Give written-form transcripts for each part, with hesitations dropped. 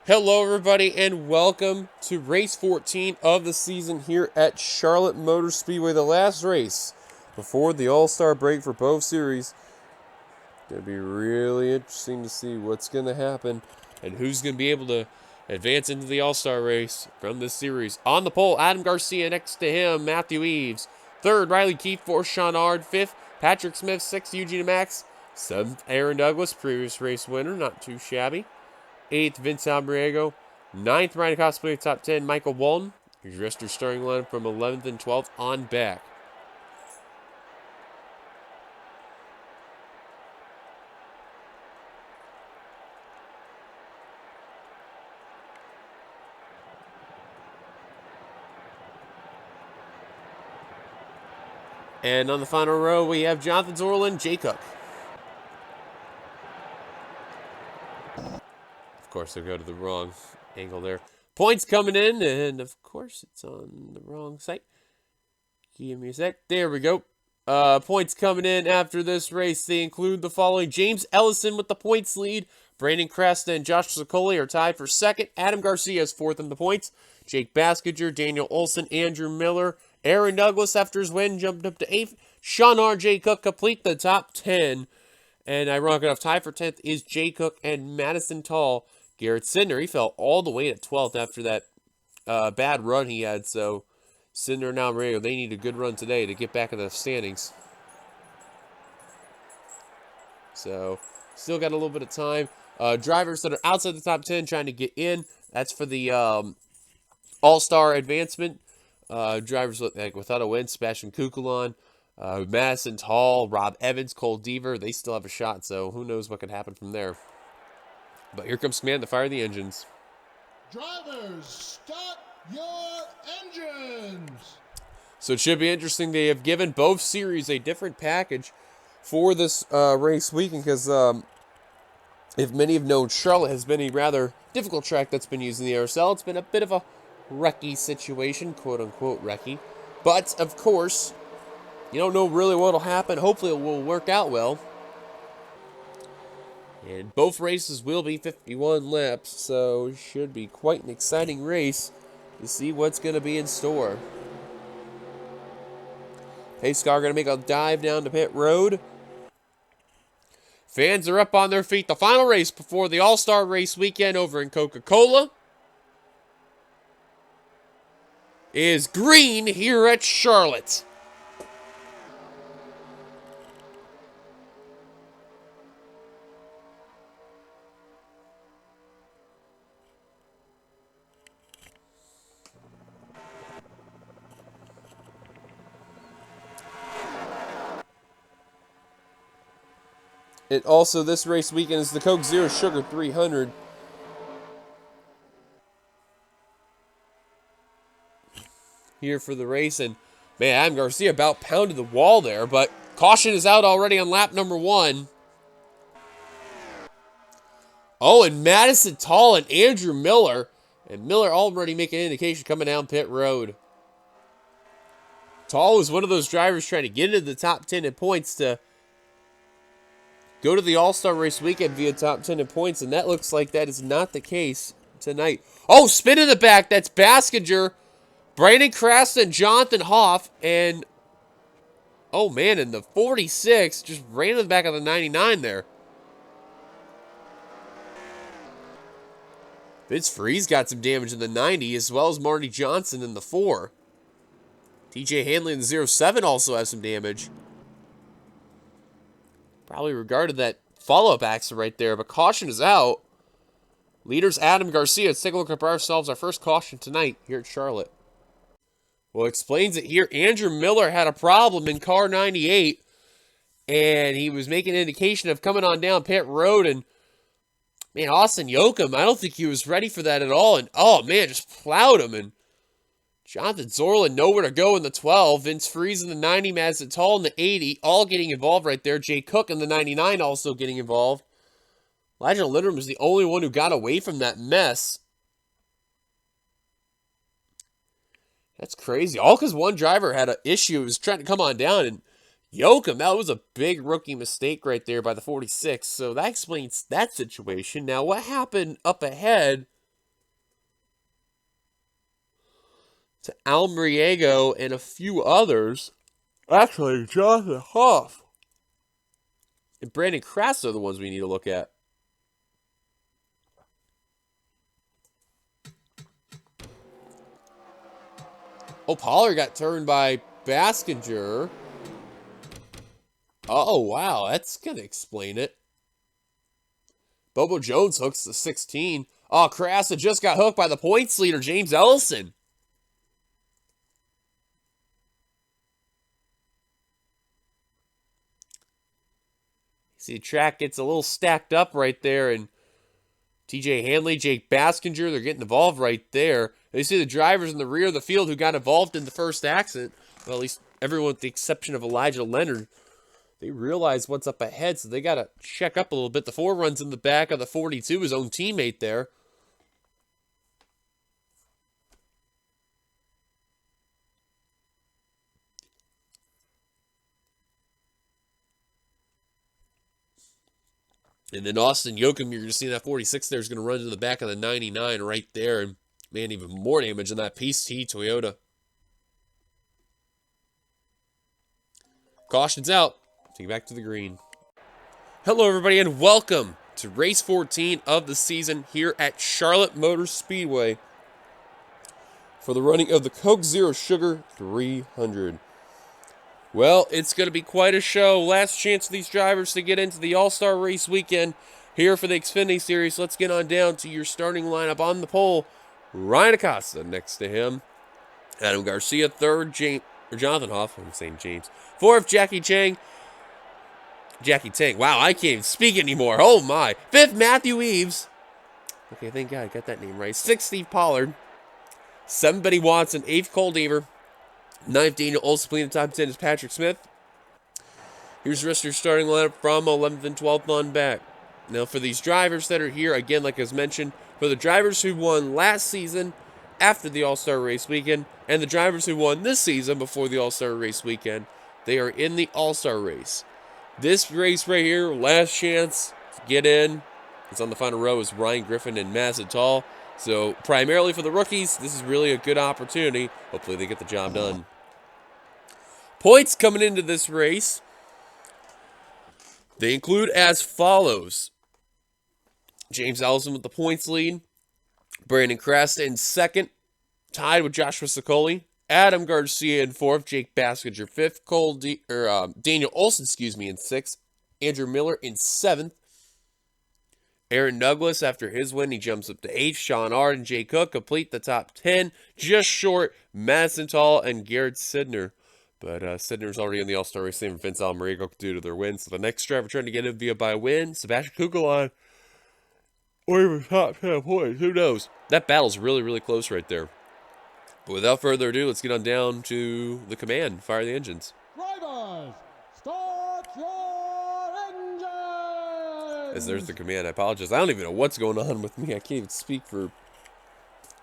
Hello everybody and welcome to race 14 of the season here at Charlotte Motor Speedway, the last race before the All-Star break for both series. Going to be really interesting to see what's going to happen and who's going to be able to advance into the All-Star race from this series. On the pole, Adam Garcia. Next to him, Matthew Eves. Third, Riley Keefe. Fourth, Sean Ard. Fifth, Patrick Smith. Sixth, Eugene Max. Seventh, Aaron Douglas, previous race winner, not too shabby. 8th, Vince Albriego. 9th, Ryan Cosplay, top 10, Michael Walton. Here's the rest of your starting line from 11th and 12th on back. And on the final row, we have Jonathan Zorlin, Jay Cook. Of course, they'll go to the wrong angle there. Points coming in, and of course, it's on the wrong site. Give me a sec. There we go. Points coming in after this race. They include the following. James Ellison with the points lead. Brandon Cresta and Josh Sicoli are tied for second. Adam Garcia is fourth in the points. Jake Baskiger, Daniel Olson, Andrew Miller. Aaron Douglas, after his win, jumped up to 8th. Sean R. J. Cook complete the top 10. And ironic enough, tied for 10th is Jay Cook and Madison Tall. Garrett Sidner, he fell all the way to 12th after that bad run he had. So Sidner and Albriego, they need a good run today to get back in the standings. So still got a little bit of time. Drivers that are outside the top 10 trying to get in. That's for the All-Star advancement. Drivers without a win, Sebastian Kukulon, Madison Tall, Rob Evans, Cole Deaver, they still have a shot, so who knows what could happen from there. But here comes command to fire the engines. Drivers, start your engines! So it should be interesting. They have given both series a different package for this race weekend because if many have known, Charlotte has been a rather difficult track that's been used in the NRSL. It's been a bit of a wrecky situation, quote-unquote wrecky. But, of course, you don't know really what will happen. Hopefully it will work out well. And both races will be 51 laps, so it should be quite an exciting race to see what's going to be in store. Pace car going to make a dive down to pit road. Fans are up on their feet. The final race before the All-Star race weekend over in Coca-Cola is green here at Charlotte. And also this race weekend is the Coke Zero Sugar 300. Here for the race, and man, Adam Garcia about pounded the wall there, but caution is out already on lap number 1. Oh, and Madison Tall and Andrew Miller, and Miller already making an indication coming down pit road. Tall was one of those drivers trying to get into the top 10 in points to go to the All-Star race weekend via top 10 in points, and that looks like that is not the case tonight. Oh, spin in the back. That's Baskiger, Brandon Crasta, and Jonathan Hoff. And, oh, man, and the 46 just ran to the back of the 99 there. Vince Freeze got some damage in the 90, as well as Marty Johnson in the 4. TJ Hanley in the 07 also has some damage. Probably regarded that follow-up accident right there, but caution is out. Leaders Adam Garcia. Let's take a look at ourselves. Our first caution tonight here at Charlotte. Well, explains it here. Andrew Miller had a problem in car 98, and he was making an indication of coming on down pit road, and man, Austin Yoakum, I don't think he was ready for that at all, and oh man, just plowed him, and Jonathan Zorlin nowhere to go in the 12. Vince Freeze in the 90. Madison Tall in the 80. All getting involved right there. Jay Cook in the 99 also getting involved. Elijah Linderman was the only one who got away from that mess. That's crazy. All because one driver had an issue. He was trying to come on down, and Yoakum, that was a big rookie mistake right there by the 46. So that explains that situation. Now, what happened up ahead? to Almriego and a few others. Actually, Jonathan Hoff and Brandon Krass are the ones we need to look at. Oh, Pollard got turned by Baskinger. Oh, wow. That's going to explain it. Bobo Jones hooks the 16. Oh, Krasa just got hooked by the points leader, James Ellison. See, the track gets a little stacked up right there, and TJ Hanley, Jake Baskinger, they're getting involved right there. And you see the drivers in the rear of the field who got involved in the first accident. Well, at least everyone with the exception of Elijah Leonard. They realize what's up ahead, so they got to check up a little bit. The 4 runs in the back of the 42, his own teammate there. And then Austin Yoakum, you're going to see that 46 there is going to run to the back of the 99 right there. And, man, even more damage than that Peace T Toyota. Caution's out. Take it back to the green. Hello, everybody, and welcome to race 14 of the season here at Charlotte Motor Speedway for the running of the Coke Zero Sugar 300. Well, it's going to be quite a show. Last chance for these drivers to get into the All-Star Race weekend here for the Xfinity Series. Let's get on down to your starting lineup on the pole. Ryan Acosta next to him. Adam Garcia, third, Jonathan Hoff. I'm saying James. Fourth, Jackie Tang. Wow, I can't even speak anymore. Oh, my. Fifth, Matthew Eves. Okay, thank God I got that name right. Sixth, Steve Pollard. Seventh, Betty Watson. Eighth, Cole Deaver. Ninth, Daniel Olson. Playing the top 10 is Patrick Smith. Here's the rest of your starting lineup from 11th and 12th on back. Now, for these drivers that are here, again, like I was mentioned, for the drivers who won last season after the All-Star Race weekend, and the drivers who won this season before the All-Star Race weekend, they are in the All-Star Race. This race right here, last chance to get in. It's on the final row is Ryan Griffin and Mazzatal. So primarily for the rookies, this is really a good opportunity. Hopefully they get the job done. Points coming into this race. They include as follows. James Ellison with the points lead. Brandon Krass in second, tied with Joshua Sicoli. Adam Garcia in fourth, Jake Baskinger fifth, Daniel Olson, in sixth, Andrew Miller in seventh, Aaron Douglas after his win, he jumps up to eighth, Sean Ard and Jay Cook complete the top 10, just short Madison Tall and Garrett Sidner. But Sidner's already in the All-Star race, same with Vince Almarigo due to their win. So the next driver trying to get in via by win, Sebastian Kugelon, or even top 10 points, who knows? That battle's really, really close right there. But without further ado, let's get on down to the command. Fire the engines. Drivers, start your engines! As there's the command. I apologize. I don't even know what's going on with me. I can't even speak for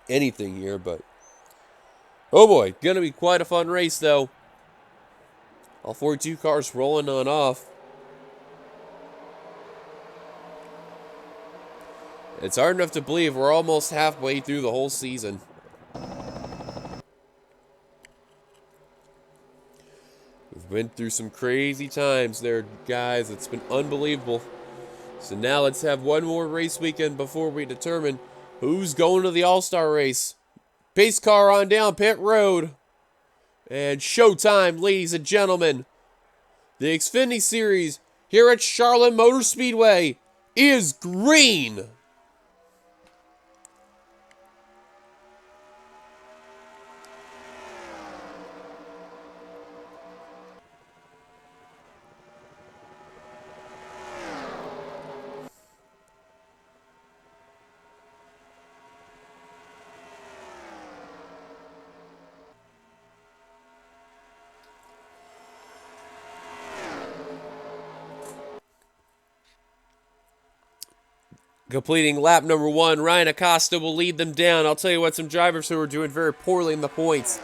anything here, but... oh boy, gonna be quite a fun race, though. All 42 cars rolling on off. It's hard enough to believe we're almost halfway through the whole season. We've been through some crazy times there, guys. It's been unbelievable. So now let's have one more race weekend before we determine who's going to the All-Star race. Pace car on down pit road. And showtime, ladies and gentlemen. The Xfinity Series here at Charlotte Motor Speedway is green. Completing lap number 1, Ryan Acosta will lead them down. I'll tell you what, some drivers who are doing very poorly in the points,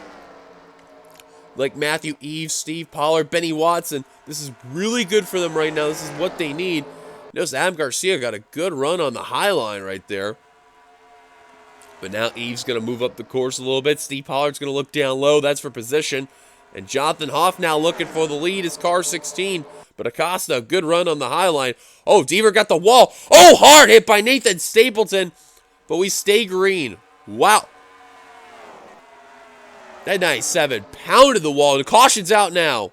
like Matthew Eves, Steve Pollard, Benny Watson. This is really good for them right now. This is what they need. Notice Adam Garcia got a good run on the high line right there. But now Eve's going to move up the course a little bit. Steve Pollard's going to look down low. That's for position. And Jonathan Hoff now looking for the lead is car 16. But Acosta, good run on the high line. Oh, Deaver got the wall. Oh, hard hit by Nathan Stapleton. But we stay green. Wow. That 97 pounded the wall. The caution's out now.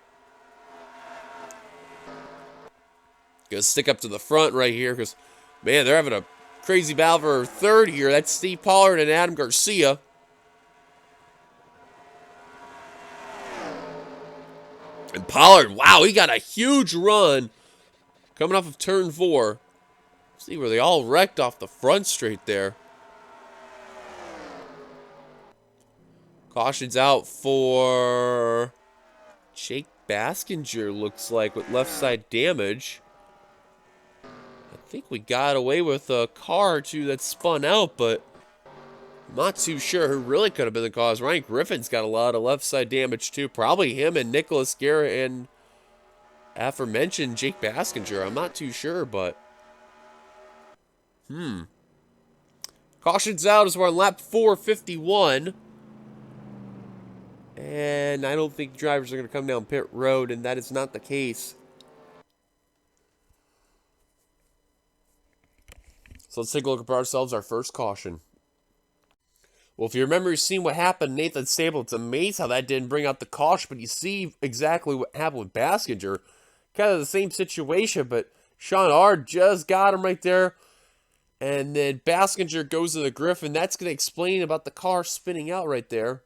Gonna stick up to the front right here because, man, they're having a crazy battle for third here. That's Steve Pollard and Adam Garcia. And Pollard, wow, he got a huge run coming off of turn 4. See where they all wrecked off the front straight there. Caution's out for Jake Baskinger, looks like, with left side damage. I think we got away with a car or two that spun out, but I'm not too sure who really could have been the cause. Ryan Griffin's got a lot of left side damage too. Probably him and Nicholas Guerra and aforementioned Jake Baskinger. I'm not too sure, but caution's out as we're on lap 451. And I don't think drivers are going to come down pit road, and that is not the case. So let's take a look at ourselves, our first caution. Well, if you remember, you've seen what happened to Nathan Stapleton. It's amazing how that didn't bring out the caution, but you see exactly what happened with Baskinger. Kind of the same situation, but Sean Ard just got him right there. And then Baskinger goes to the Griffin. That's going to explain about the car spinning out right there.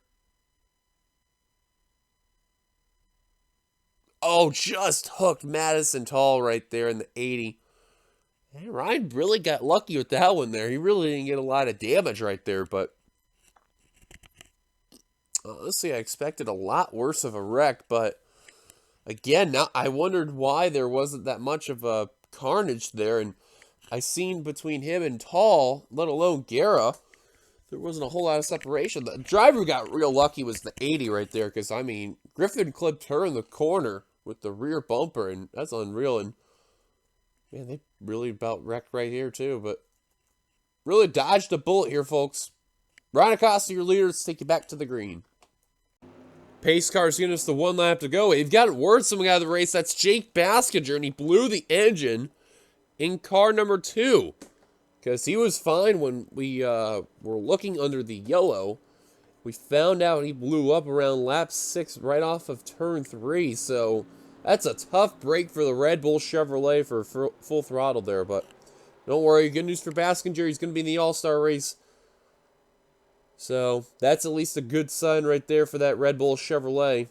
Oh, just hooked Madison Tall right there in the 80. Man, Ryan really got lucky with that one there. He really didn't get a lot of damage right there, but honestly, I expected a lot worse of a wreck. But again, now I wondered why there wasn't that much of a carnage there. And I seen between him and Tall, let alone Guerra, there wasn't a whole lot of separation. The driver who got real lucky was the 80 right there, because, I mean, Griffin clipped her in the corner with the rear bumper, and that's unreal. And man, they really about wrecked right here too, but really dodged a bullet here, folks. Ryan Acosta, your leader. Let's take you back to the green. Pace car's giving us the one lap to go. We've got word coming out of the race. That's Jake Baskinger, and he blew the engine in car number 2, because he was fine when we were looking under the yellow. We found out he blew up around lap 6 right off of turn 3, so that's a tough break for the Red Bull Chevrolet for full throttle there, but don't worry, good news for Baskinger. He's going to be in the All-Star race, so that's at least a good sign right there for that Red Bull Chevrolet.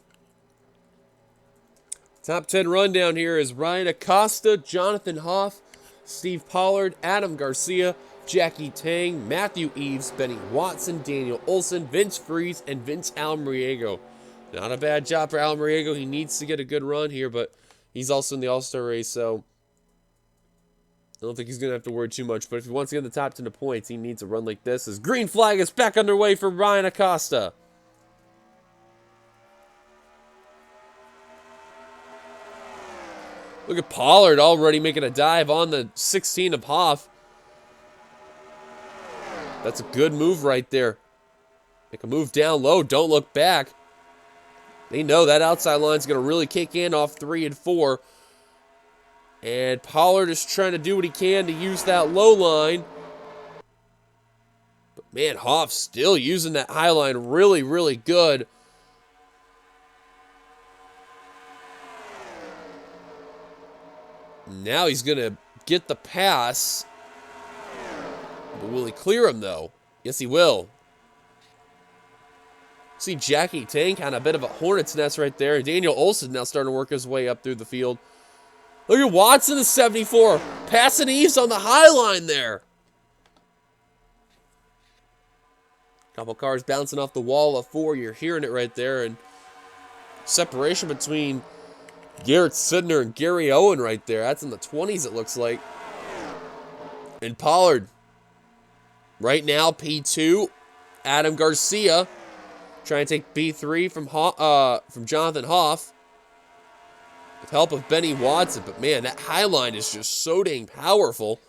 Top 10 rundown here is Ryan Acosta, Jonathan Hoff, Steve Pollard, Adam Garcia, Jackie Tang, Matthew Eves, Benny Watson, Daniel Olson, Vince Freeze, and Vince Almariego. Not a bad job for Almariego. He needs to get a good run here, but he's also in the All-Star race, so I don't think he's going to have to worry too much. But if he wants to get in the top 10 of points, he needs a run like this. As green flag is back underway for Ryan Acosta. Look at Pollard already making a dive on the 16 of Hoff. That's a good move right there. Make a move down low. Don't look back. They know that outside line's going to really kick in off 3 and 4. And Pollard is trying to do what he can to use that low line. But man, Hoff's still using that high line really, really good. Now he's going to get the pass. But will he clear him, though? Yes, he will. See Jackie Tang, kind of a bit of a hornet's nest right there. Daniel Olson now starting to work his way up through the field. Look at Watson at 74. Passing Eves on the high line there. Couple cars bouncing off the wall of 4. You're hearing it right there. And separation between Garrett Sidner and Gary Owen right there. That's in the 20s, it looks like. And Pollard, right now, P2. Adam Garcia trying to take P3 from Jonathan Hoff with help of Benny Watson. But man, that high line is just so dang powerful.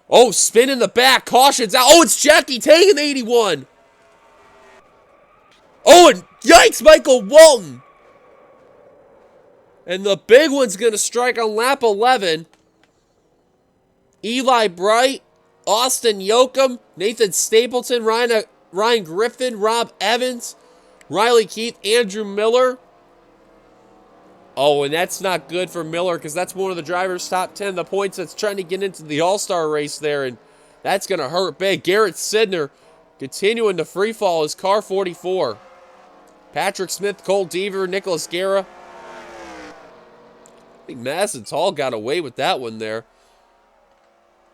Oh, spin in the back. Caution's out. Oh, it's Jackie taking the 81. Oh, and yikes, Michael Walton. And the big one's going to strike on lap 11. Eli Bright, Austin Yoakum, Nathan Stapleton, Ryan Griffin, Rob Evans, Riley Keith, Andrew Miller. Oh, and that's not good for Miller because that's one of the drivers' top 10, the points that's trying to get into the All-Star race there, and that's going to hurt big. Garrett Sidner continuing to free fall his car 44. Patrick Smith, Cole Deaver, Nicholas Guerra. I think Madison Tall got away with that one there.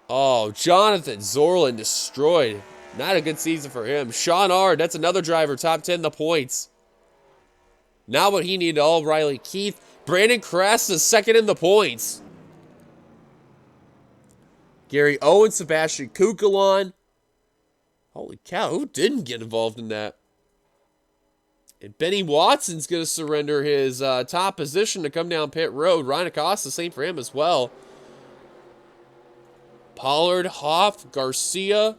Oh, Jonathan Zorlin destroyed. Not a good season for him. Sean Ard, that's another driver, top 10 the points. Not what he needed all. Riley Keith. Brandon Kress is second in the points. Gary Owen, Sebastian Kukulon. Holy cow, who didn't get involved in that? And Benny Watson's going to surrender his top position to come down pit road. Ryan Acosta, same for him as well. Pollard, Hoff, Garcia,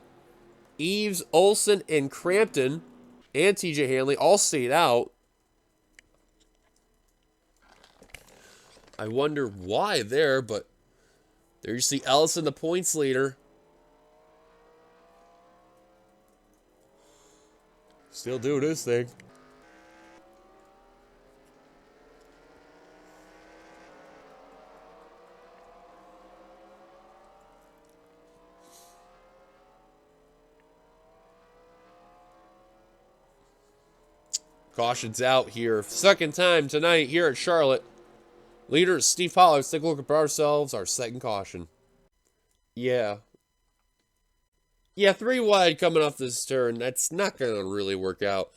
Eves, Olson, and Crampton, and TJ Hanley all stayed out. I wonder why there, but there you see Ellison, the points leader. Still doing his thing. Caution's out here. Second time tonight here at Charlotte. Leader is Steve Pollard. Let's take a look at ourselves. Our second caution. Yeah. Yeah, 3 wide coming off this turn. That's not going to really work out.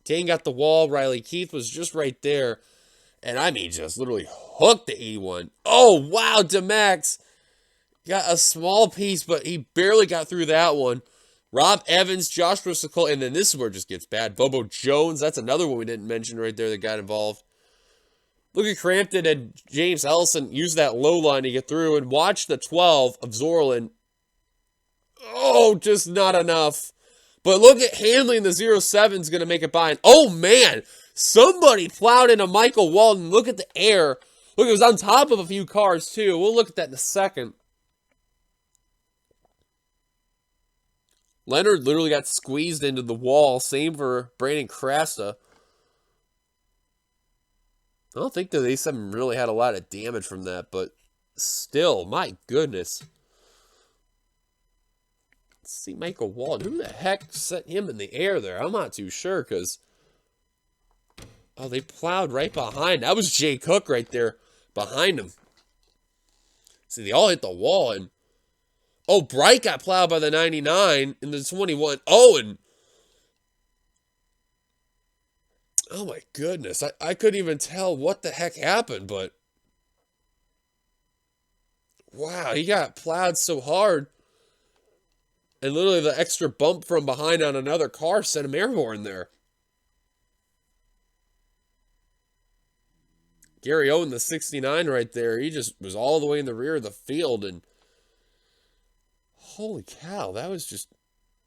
Dane got the wall. Riley Keith was just right there. And I mean, just literally hooked the 81. Oh, wow, DeMax got a small piece, but he barely got through that one. Rob Evans, Joshua Sokol, and then this is where it just gets bad. Bobo Jones, that's another one we didn't mention right there that got involved. Look at Crampton and James Ellison use that low line to get through, and watch the 12 of Zorlin. Oh, just not enough. But look at Hanley in the 07 is going to make it by. And oh, man, somebody plowed into Michael Walton. Look at the air. Look, it was on top of a few cars, too. We'll look at that in a second. Leonard literally got squeezed into the wall. Same for Brandon Krasta. I don't think the A7 really had a lot of damage from that, but still, my goodness. Let's see Michael Walton. Who the heck set him in the air there? I'm not too sure because... Oh, they plowed right behind. That was Jay Cook right there behind him. See, they all hit the wall, and... Oh, Bright got plowed by the 99 in the 21. Oh, and... Oh, my goodness. I couldn't even tell what the heck happened, but... Wow, he got plowed so hard. And literally the extra bump from behind on another car sent him airborne there. Gary Owen, the 69 right there, he just was all the way in the rear of the field, and... Holy cow, that was just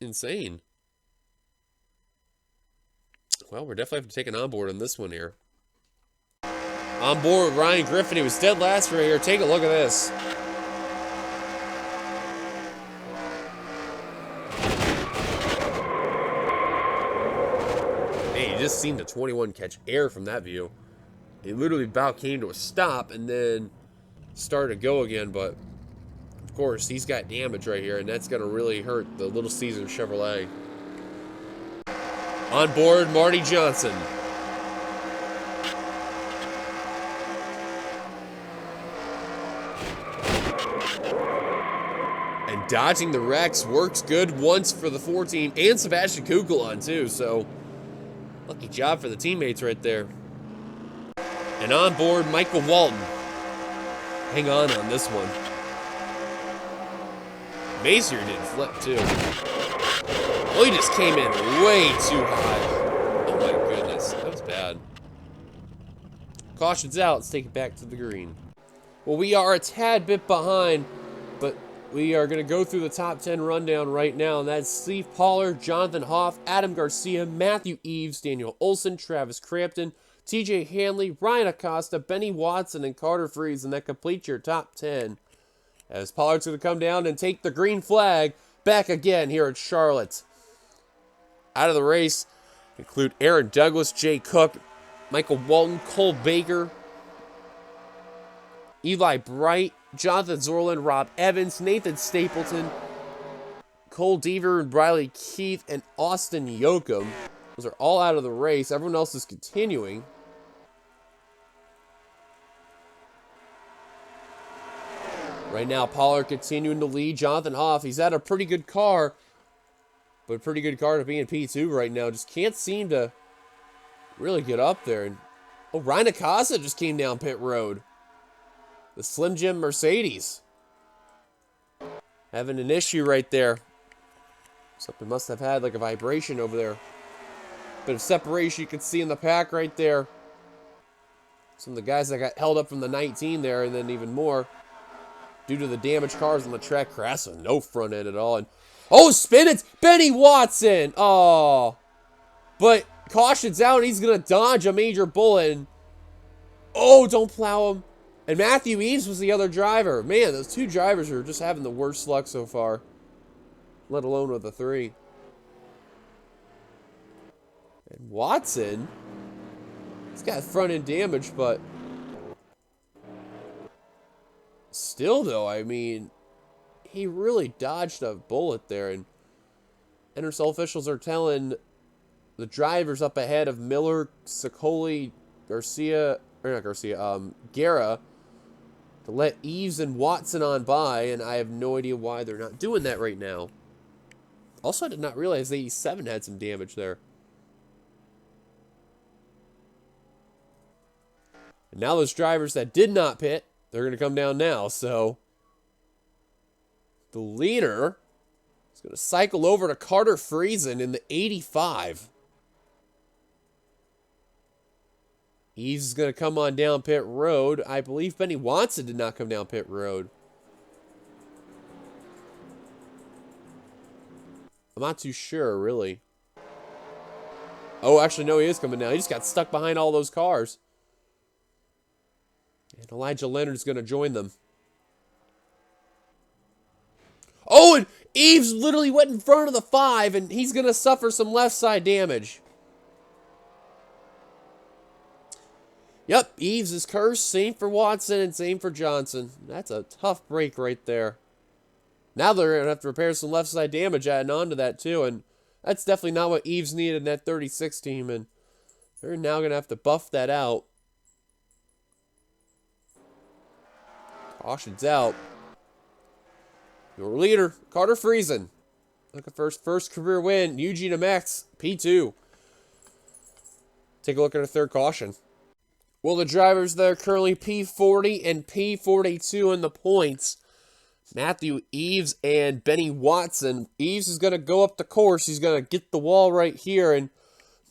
insane. Well, we're definitely have to take an onboard on this one here. On board with Ryan Griffin. He was dead last right here. Take a look at this. Hey, you just seen the 21 catch air from that view. It literally about came to a stop and then started to go again, but... Of course, he's got damage right here, and that's going to really hurt the Little Caesar Chevrolet. On board, Marty Johnson. And dodging the wrecks works good once for the 14, and Sebastian Kukulon too, so lucky job for the teammates right there. And on board, Michael Walton. Hang on this one. Mazier did flip too. Oh, he just came in way too high. Oh my goodness, that was bad. Caution's out. Let's take it back to the green. Well, we are a tad bit behind, but we are going to go through the top 10 rundown right now, and that's Steve Pollard, Jonathan Hoff, Adam Garcia, Matthew Eves, Daniel Olson, Travis Crampton, TJ Hanley, Ryan Acosta, Benny Watson, and Carter Freeze, and that completes your top 10. As Pollard's going to come down and take the green flag back again here at Charlotte. Out of the race include Aaron Douglas, Jay Cook, Michael Walton, Cole Baker, Eli Bright, Jonathan Zorlin, Rob Evans, Nathan Stapleton, Cole Deaver, Riley Keith, and Austin Yoakum. Those are all out of the race. Everyone else is continuing. Right now, Pollard continuing to lead Jonathan Hoff. He's at a pretty good car, but a pretty good car to be in P2 right now. Just can't seem to really get up there. And oh, Ryan Acosta just came down pit road. The Slim Jim Mercedes. Having an issue right there. Something must have had like a vibration over there. Bit of separation you can see in the pack right there. Some of the guys that got held up from the 19 there, and then even more due to the damaged cars on the track. Crass with no front end at all. And oh, spin it! Benny Watson! Oh. But caution's out, and he's going to dodge a major bullet. And oh, don't plow him. And Matthew Eves was the other driver. Man, those two drivers are just having the worst luck so far. Let alone with the three. And Watson, he's got front end damage, but still though, I mean, he really dodged a bullet there. And NRSL officials are telling the drivers up ahead of Miller, Sicoli, Garcia, or not Garcia, Guerra, to let Eves and Watson on by, and I have no idea why they're not doing that right now. Also, I did not realize the 87 had some damage there. And now those drivers that did not pit, they're going to come down now, so the leader is going to cycle over to Carter Friesen in the 85. Eves is going to come on down pit road. I believe Benny Watson did not come down pit road. I'm not too sure, really. Oh, actually, no, he is coming down. He just got stuck behind all those cars. And Elijah Leonard's going to join them. Oh, and Eves literally went in front of the 5, and he's going to suffer some left side damage. Yep, Eves is cursed. Same for Watson and same for Johnson. That's a tough break right there. Now they're going to have to repair some left side damage adding on to that too. And that's definitely not what Eves needed in that 36 team. And they're now going to have to buff that out. Caution's out. Your leader, Carter Friesen. Looking for his first career win. Eugene MX, P2. Take a look at our third caution. Well, the drivers that are currently P40 and P42 in the points, Matthew Eves and Benny Watson. Eves is going to go up the course. He's going to get the wall right here. And,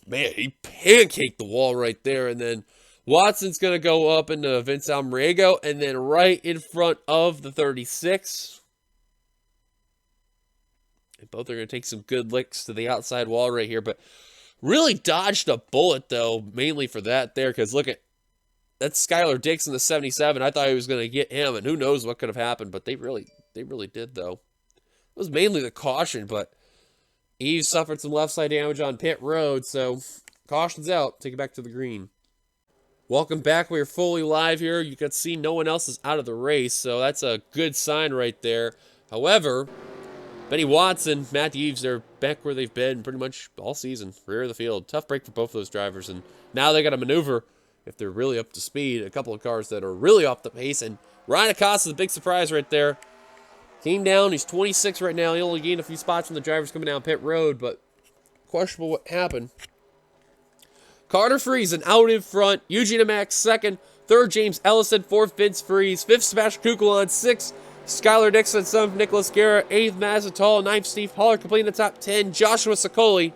man, he pancaked the wall right there. And then Watson's going to go up into Vince Almriego. And then right in front of the 36. And both are going to take some good licks to the outside wall right here. But really dodged a bullet, though, mainly for that there. Because look at, that's Skylar Dix in the 77. I thought he was going to get him, and who knows what could have happened, but they really did, though. It was mainly the caution, but Eves suffered some left side damage on pit road, so caution's out. Take it back to the green. Welcome back. We are fully live here. You can see no one else is out of the race, so that's a good sign right there. However, Benny Watson, Matthew Eves, they're back where they've been pretty much all season, rear of the field. Tough break for both those drivers, and now they got to maneuver if they're really up to speed. A couple of cars that are really off the pace. And Ryan Acosta, the big surprise right there. Came down. He's 26 right now. He only gained a few spots from the drivers coming down pit road, but questionable what happened. Carter Friesen out in front. Eugene Max second. Third, James Ellison. Fourth, Vince Freeze. Fifth, Sebastian Kukulon. Sixth, Skylar Dixon, son of Nicholas Guerra. Eighth, Mazzatal. Ninth, Steve Pollard completing the top 10. Joshua Sicoli.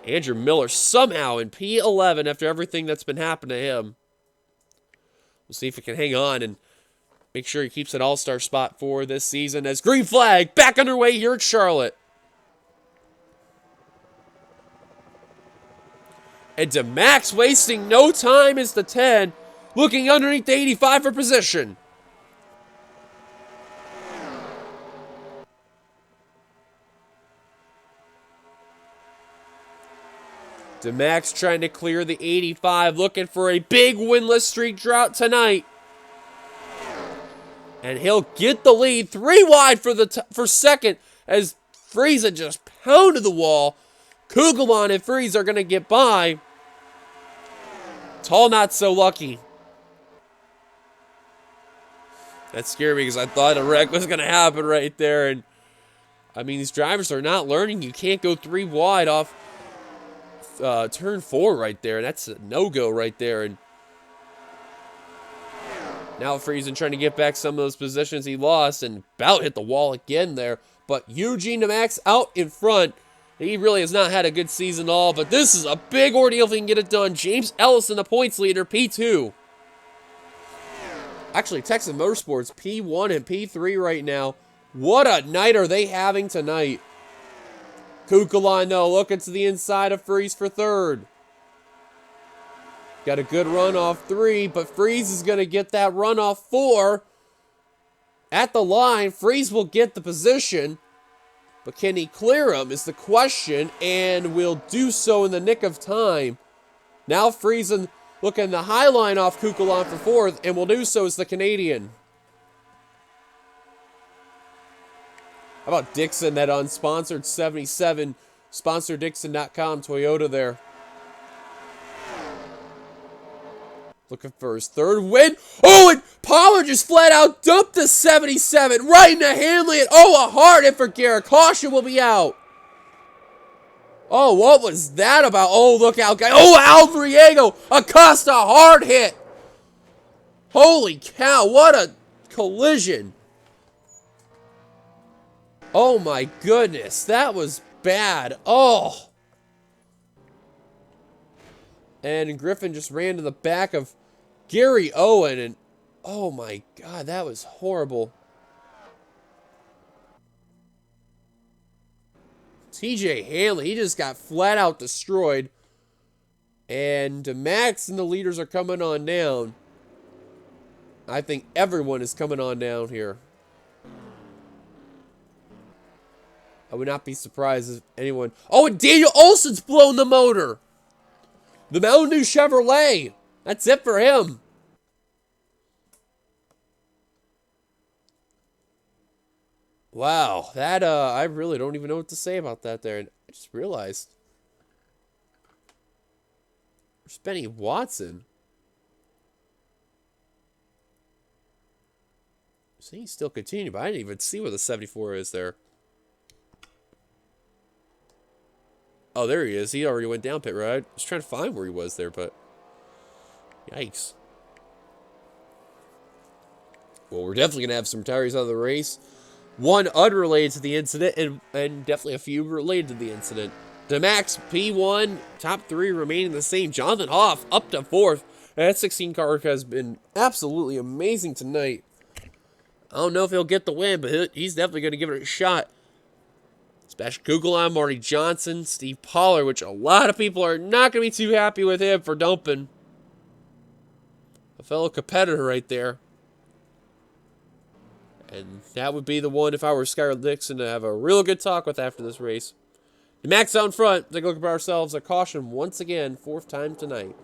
Andrew Miller somehow in P11 after everything that's been happening to him. We'll see if he can hang on. And make sure he keeps an all-star spot for this season as green flag back underway here at Charlotte. And DeMax wasting no time is the 10, looking underneath the 85 for position. DeMax trying to clear the 85, looking for a big winless streak drought tonight. And he'll get the lead, 3 wide for second as Friesen just pounded the wall. Kugelman and Friese are going to get by. Tall not so lucky. That scared me because I thought a wreck was going to happen right there. And I mean, these drivers are not learning. You can't go 3 wide off turn 4 right there. That's a no-go right there. And now Friesen trying to get back some of those positions he lost and about hit the wall again there. But Eugene DeMax out in front. He really has not had a good season at all, but this is a big ordeal if he can get it done. James Ellison, the points leader, P2. Actually, Texas Motorsports, P1 and P3 right now. What a night are they having tonight. Kukulon, though, looking to the inside of Friese for third. Got a good run off 3, but Friese is going to get that run off 4. At the line, Friese will get the position. But can he clear him is the question, and will do so in the nick of time. Now Friesen looking the high line off Kukulon for 4th, and will do so as the Canadian. How about Dixon, that unsponsored 77, sponsordixon.com Toyota there. Looking for his 3rd win. Oh, and Pollard just flat out dumped the 77 right into Hanley. And oh, a hard hit for Garrett. Caution will be out. Oh, what was that about? Oh, look out, guys. Oh, Alvariego. Acosta, hard hit. Holy cow, what a collision. Oh, my goodness. That was bad. Oh. And Griffin just ran to the back of Gary Owen. And oh my God, that was horrible. TJ Hanley, he just got flat out destroyed. And Max and the leaders are coming on down. I think everyone is coming on down here. I would not be surprised if anyone... Oh, and Daniel Olson's blown the motor. The Mountain Dew Chevrolet. That's it for him. Wow, that, I really don't even know what to say about that there. And I just realized. There's Benny Watson. So he's still continuing, but I didn't even see where the 74 is there. Oh, there he is. He already went down pit road. I was trying to find where he was there, but... Yikes. Well, we're definitely going to have some retirees out of the race. One unrelated to the incident, and definitely a few related to the incident. DeMax, P1, top 3 remaining the same. Jonathan Hoff up to 4th. That 16 car has been absolutely amazing tonight. I don't know if he'll get the win, but he's definitely going to give it a shot. Sebastian Kugelheim, Marty Johnson, Steve Pollard, which a lot of people are not going to be too happy with him for dumping. A fellow competitor right there. And that would be the one if I were Skylar Dixon to have a real good talk with after this race. The Max out in front. Take a look at ourselves. A caution once again, 4th time tonight.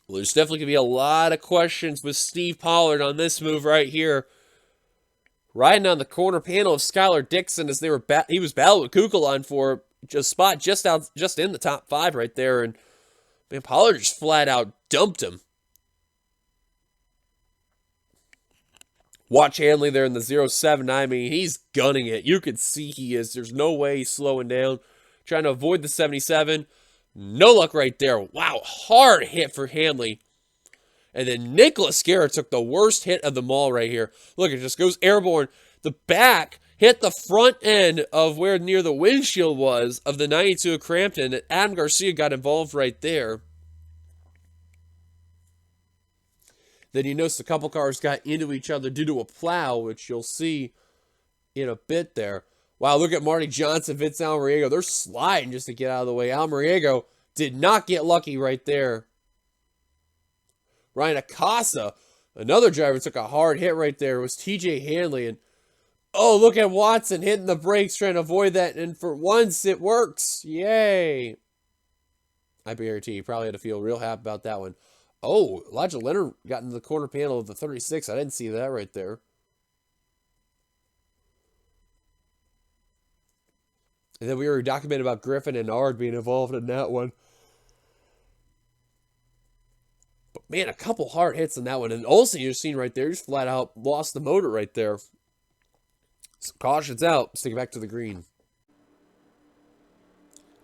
Well, there's definitely going to be a lot of questions with Steve Pollard on this move right here. Riding on the corner panel of Skylar Dixon as he was battling with Kukulon for a spot just in the top 5 right there. And man, Pollard just flat out dumped him. Watch Hanley there in the 07. I mean, he's gunning it. You can see he is. There's no way he's slowing down. Trying to avoid the 77. No luck right there. Wow, hard hit for Hanley. And then Nicholas Guerra took the worst hit of them all right here. Look, it just goes airborne. The back hit the front end of where near the windshield was of the 92 of Crampton. And Adam Garcia got involved right there. Then you notice a couple cars got into each other due to a plow, which you'll see in a bit there. Wow, look at Marty Johnson, Vince Almariego. They're sliding just to get out of the way. Almariego did not get lucky right there. Ryan Acosta, another driver, took a hard hit right there. It was TJ Hanley. And oh, look at Watson hitting the brakes, trying to avoid that. And for once, it works. Yay. I guarantee you probably had to feel real happy about that one. Oh, Elijah Leonard got into the corner panel of the 36. I didn't see that right there. And then we were documented about Griffin and Ard being involved in that one. But man, a couple hard hits in that one. And Olsen, you've seen right there, just flat out lost the motor right there. So caution's out. Stick it back to the green.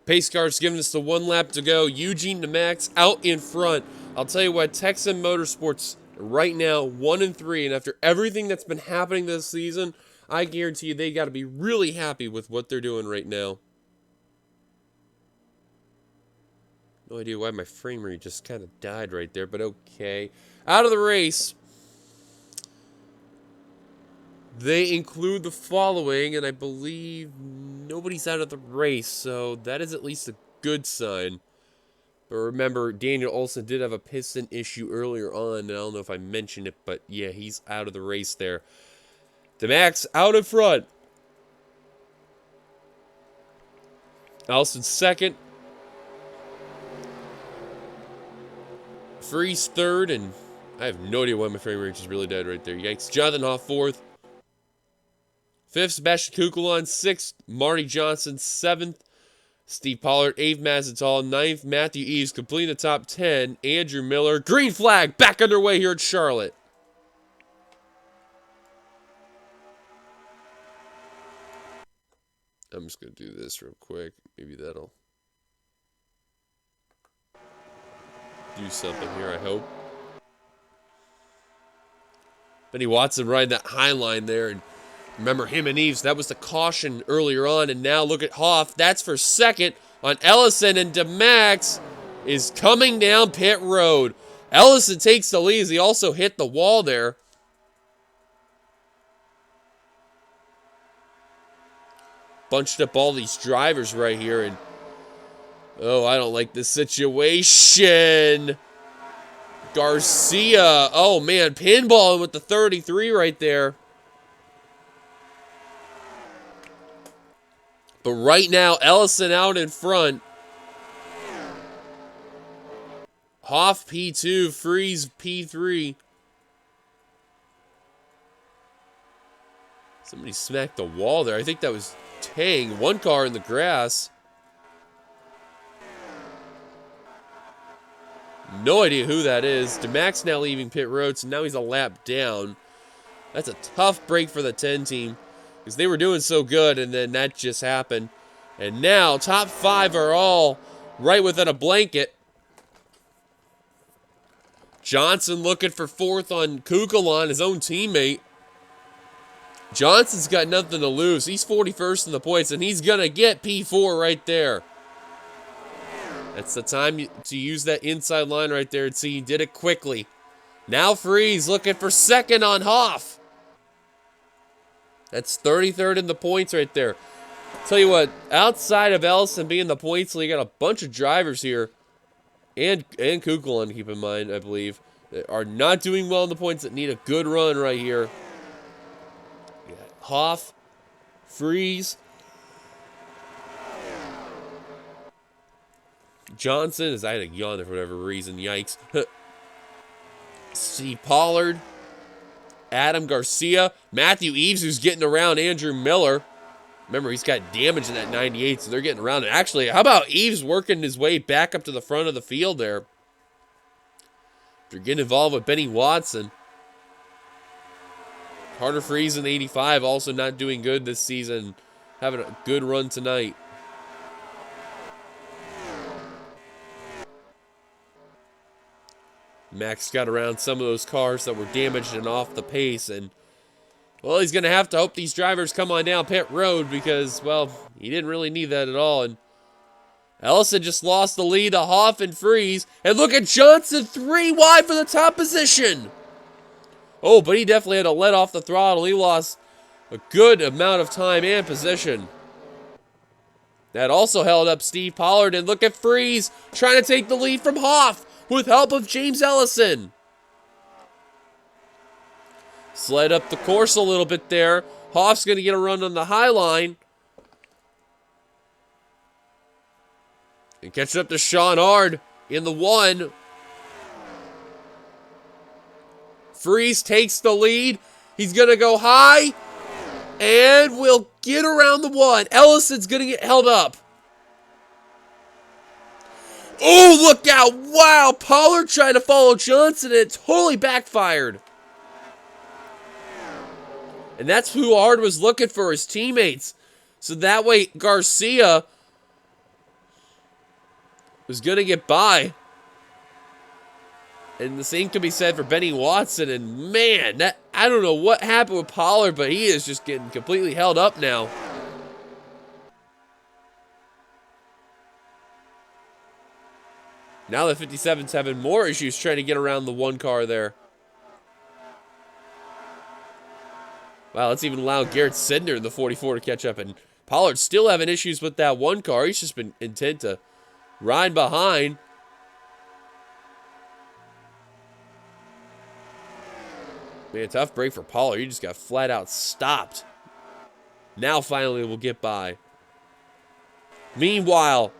Pace car's giving us the 1 lap to go. Eugene DeMax out in front. I'll tell you what, Texan Motorsports right now 1-3, and after everything that's been happening this season, I guarantee you they got to be really happy with what they're doing right now. No idea why my frame rate just kind of died right there, but okay. Out of the race, they include the following, and I believe nobody's out of the race, so that is at least a good sign. But remember, Daniel Olson did have a piston issue earlier on, and I don't know if I mentioned it, but yeah, he's out of the race there. DeMax out in front. Allison second. Freeze third, and I have no idea why my frame rate just really died right there. Yikes. Jonathan Hoff fourth. Fifth, Sebastian Kukulon. Sixth, Marty Johnson. Seventh, Steve Pollard. Eighth, Mazzatal. Ninth, Matthew Eves completing the top 10. Andrew Miller. Green flag back underway here at Charlotte. I'm just going to do this real quick. Maybe that'll do something here, I hope. Benny Watson riding that high line there. And remember him and Eves, that was the caution earlier on. And now look at Hoff. That's for second on Ellison. And DeMax is coming down pit road. Ellison takes the lead. He also hit the wall there. Bunched up all these drivers right here. And oh, I don't like this situation. Garcia. Oh, man. Pinballing with the 33 right there. But right now, Ellison out in front. Hoff P2. Freeze P3. Somebody smacked the wall there. I think that was Tang. One car in the grass. No idea who that is. DeMax now leaving pit road, so now he's a lap down. That's a tough break for the 10 team because they were doing so good, and then that just happened. And now top 5 are all right within a blanket. Johnson looking for 4th on Kukulon, his own teammate. Johnson's got nothing to lose. He's 41st in the points, and he's going to get P4 right there. That's the time to use that inside line right there and see he did it quickly. Now Freeze looking for 2nd on Hoff. That's 33rd in the points right there. Tell you what, outside of Ellison being the points lead, you got a bunch of drivers here, and Kukulon, keep in mind, I believe, that are not doing well in the points that need a good run right here. You got Hoff, Freeze, Johnson, as I had a yawn for whatever reason, yikes. Steve Pollard, Adam Garcia, Matthew Eves, who's getting around Andrew Miller. Remember, he's got damage in that 98, so they're getting around it. Actually, how about Eves working his way back up to the front of the field there? They're getting involved with Benny Watson. Carter Freeze in 85, also not doing good this season. Having a good run tonight. Max got around some of those cars that were damaged and off the pace, and well, he's going to have to hope these drivers come on down pit road because, well, he didn't really need that at all. And Ellison just lost the lead to Hoff and Freeze. And look at Johnson, 3 wide for the top position. Oh, but he definitely had to let off the throttle. He lost a good amount of time and position. That also held up Steve Pollard. And look at Freeze trying to take the lead from Hoff with help of James Ellison. Sled up the course a little bit there. Hoff's going to get a run on the high line. And catching up to Sean Ard in the 1. Freeze takes the lead. He's going to go high. And we'll get around the 1. Ellison's going to get held up. Oh, look out. Wow, Pollard trying to follow Johnson, and it totally backfired. And that's who Ard was looking for, his teammates. So that way Garcia was going to get by. And the same can be said for Benny Watson. And man, I don't know what happened with Pollard, but he is just getting completely held up now. Now the 57's having more issues trying to get around the 1 car there. Wow, let's even allow Garrett Sidner in the 44 to catch up. And Pollard's still having issues with that 1 car. He's just been intent to ride behind. Man, tough break for Pollard. He just got flat out stopped. Now finally we'll get by. Meanwhile,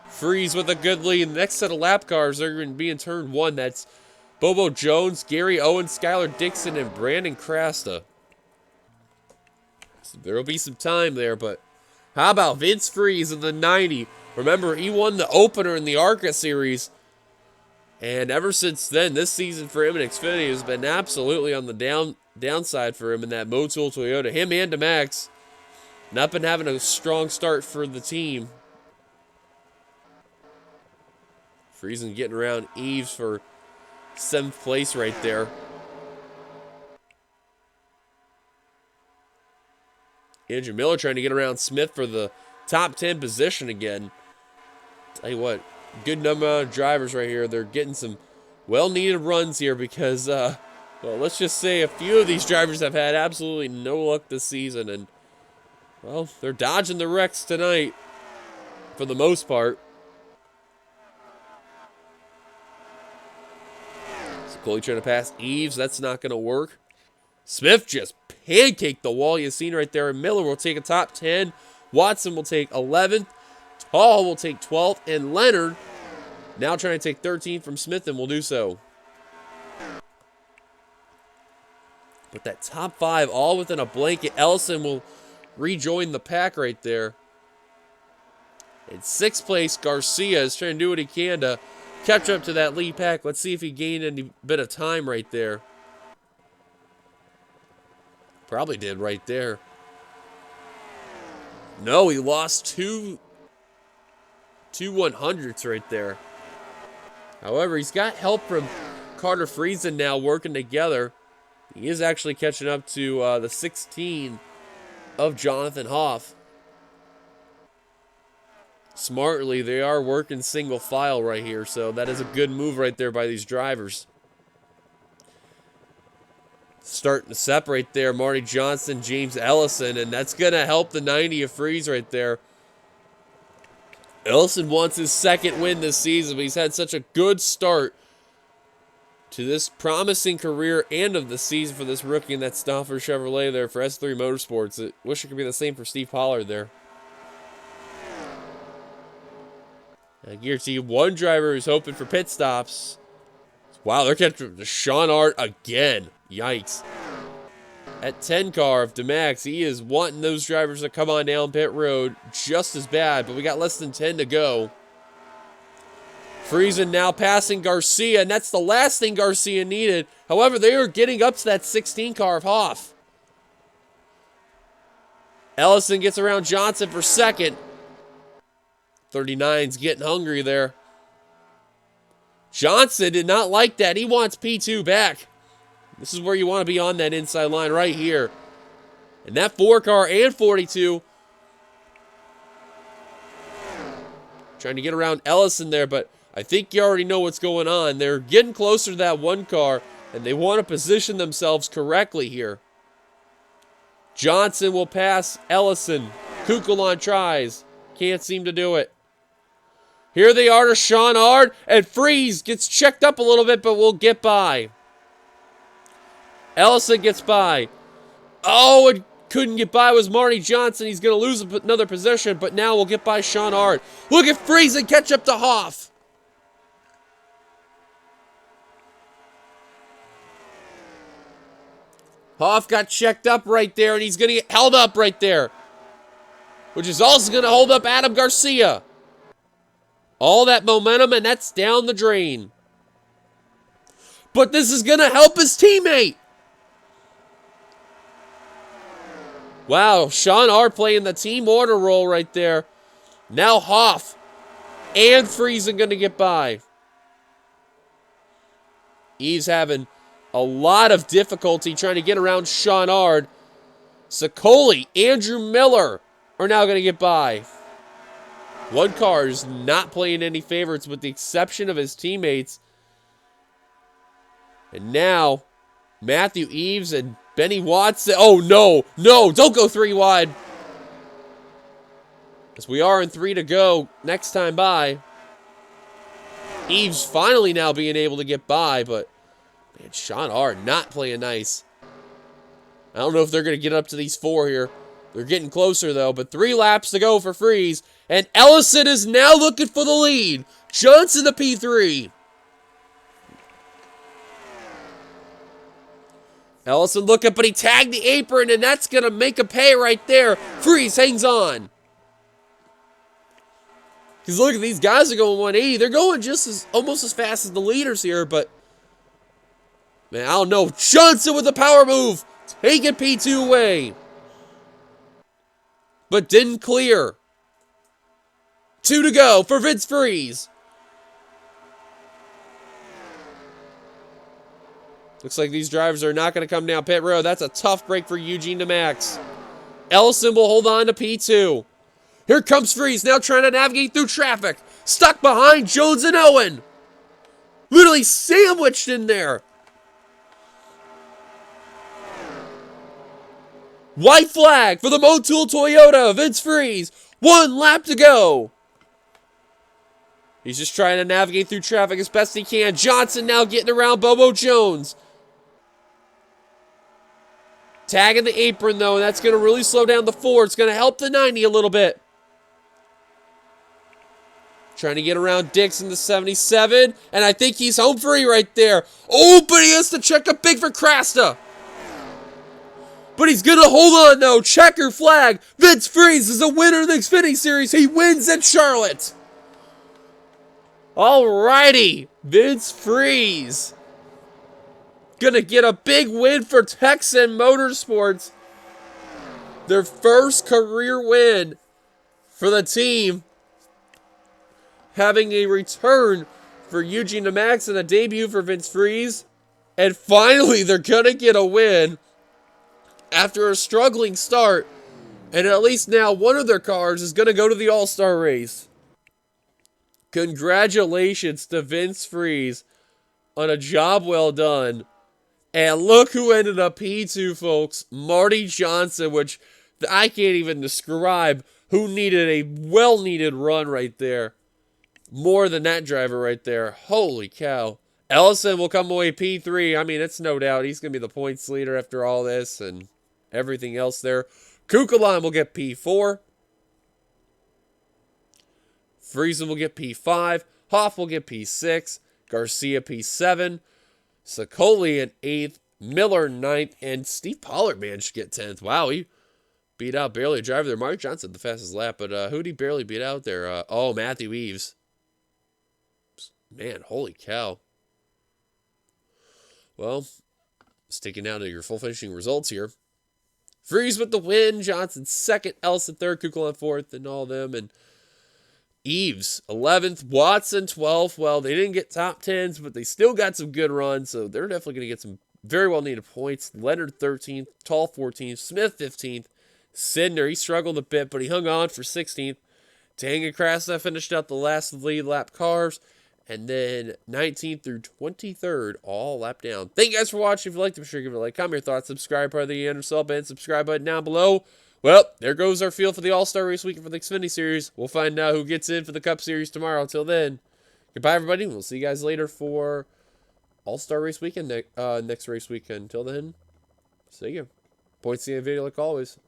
Freeze with a good lead. The next set of lap cars are going to be in turn 1. That's Bobo Jones, Gary Owens, Skylar Dixon, and Brandon Crasta. So there will be some time there, but how about Vince Freeze in the 90? Remember, he won the opener in the ARCA series. And ever since then, this season for him in Xfinity has been absolutely on the downside for him in that Motul Toyota. Him and DeMax not been having a strong start for the team. Friesen getting around Eves for 7th place right there. Andrew Miller trying to get around Smith for the top 10 position again. Tell you what, good number of drivers right here. They're getting some well-needed runs here because, well, let's just say a few of these drivers have had absolutely no luck this season. And, well, they're dodging the wrecks tonight for the most part. So Coley trying to pass Eves. That's not going to work. Smith just pancaked the wall. You've seen right there. Miller will take a top 10. Watson will take 11th. Hall will take 12th. And Leonard now trying to take 13th from Smith and will do so. But that top 5 all within a blanket. Ellison will rejoin the pack right there. In 6th place, Garcia is trying to do what he can to catch up to that lead pack. Let's see if he gained any bit of time right there. Probably did right there. No, he lost two 100s right there. However, he's got help from Carter Friesen now working together. He is actually catching up to the 16 of Jonathan Hoff. Smartly, they are working single file right here, so that is a good move right there by these drivers. Starting to separate there, Marty Johnson, James Ellison, and that's going to help the 90 of Freeze right there. Ellison wants his 2nd win this season, but he's had such a good start to this promising career and of the season for this rookie in that Stauffer Chevrolet there for S3 Motorsports. I wish it could be the same for Steve Pollard there. I guarantee you one driver who's hoping for pit stops. Wow, they're catching Sean Art again. Yikes. At 10 car of DeMax, he is wanting those drivers to come on down pit road just as bad, but we got less than 10 to go. Friesen now passing Garcia, and that's the last thing Garcia needed. However, they are getting up to that 16 car of Hoff. Ellison gets around Johnson for 2nd. 39's getting hungry there. Johnson did not like that. He wants P2 back. This is where you want to be on that inside line right here. And that 4 car and 42. Trying to get around Ellison there, but I think you already know what's going on. They're getting closer to that 1 car. And they want to position themselves correctly here. Johnson will pass Ellison. Kukulon tries. Can't seem to do it. Here they are to Sean Ard. And Freeze gets checked up a little bit, but will get by. Ellison gets by. Oh, it couldn't get by was Marty Johnson. He's going to lose another position, but now we'll get by Sean Ard. Look at Freeze and catch up to Hoff. Hoff got checked up right there, and he's going to get held up right there, which is also going to hold up Adam Garcia. All that momentum, and that's down the drain. But this is going to help his teammate. Wow, Sean Ard playing the team order role right there. Now Hoff and Friesen going to get by. Eves having a lot of difficulty trying to get around Sean Ard. Sicoli, Andrew Miller are now going to get by. One car is not playing any favorites with the exception of his teammates. And now, Matthew Eves and Benny Watson. Oh, no, don't go 3 wide. As we are in 3 to go next time by. Eves finally now being able to get by, but man, Sean Ard not playing nice. I don't know if they're going to get up to these 4 here. They're getting closer, though, but 3 laps to go for Freeze. And Ellison is now looking for the lead. Johnson the P3. Ellison looking, but he tagged the apron, and that's going to make a pay right there. Freeze hangs on. Because look, these guys are going 180. They're going almost as fast as the leaders here, but man, I don't know. Johnson with a power move. Taking P2 away. But didn't clear. 2 to go for Vince Freeze. Looks like these drivers are not going to come down pit road. That's a tough break for Eugene DeMax. Ellison will hold on to P2. Here comes Freeze, now trying to navigate through traffic. Stuck behind Jones and Owen. Literally sandwiched in there. White flag for the Motul Toyota. Vince Freeze. 1 lap to go. He's just trying to navigate through traffic as best he can. Johnson now getting around Bobo Jones. Tagging the apron, though. That's going to really slow down the 4. It's going to help the 90 a little bit. Trying to get around Dix in the 77. And I think he's home free right there. Oh, but he has to check a big for Krasta. But he's going to hold on, though. Checker flag. Vince Freeze is a winner of the Xfinity Series. He wins at Charlotte. Alrighty. Vince Freeze. Gonna get a big win for Texan Motorsports. Their first career win for the team. Having a return for Eugene DeMax and a debut for Vince Freeze. And finally, they're gonna get a win after a struggling start. And at least now one of their cars is gonna go to the All-Star race. Congratulations to Vince Freeze on a job well done. And look who ended up P2, folks. Marty Johnson, which I can't even describe, who needed a well-needed run right there. More than that driver right there. Holy cow. Ellison will come away P3. I mean, it's no doubt. He's going to be the points leader after all this and everything else there. Kukulon will get P4. Friesen will get P5. Hoff will get P6. Garcia P7. Sicoli in 8th, Miller 9th, and Steve Pollard managed to get 10th. Wow, he beat out barely a driver there. Mark Johnson the fastest lap, but who'd he barely beat out there? Matthew Eves. Man, holy cow. Well, sticking down to your full finishing results here. Freeze with the win, Johnson 2nd, Ellison 3rd, Kukulon 4th, and all them, and Eves, 11th, Watson, 12th. Well, they didn't get top 10s, but they still got some good runs, so they're definitely going to get some very well-needed points. Leonard, 13th, Tall, 14th, Smith, 15th. Sidner, he struggled a bit, but he hung on for 16th. Tanga Krasa finished out the last of the lead lap cars. And then 19th through 23rd, all lap down. Thank you guys for watching. If you liked it, be sure to give it a like, comment your thoughts, subscribe, part of the NRSL band, subscribe button down below. Well, there goes our field for the All-Star Race weekend for the Xfinity Series. We'll find out who gets in for the Cup Series tomorrow. Until then, goodbye, everybody. We'll see you guys later for All-Star Race weekend, next race weekend. Until then, see you. Points in the video like always.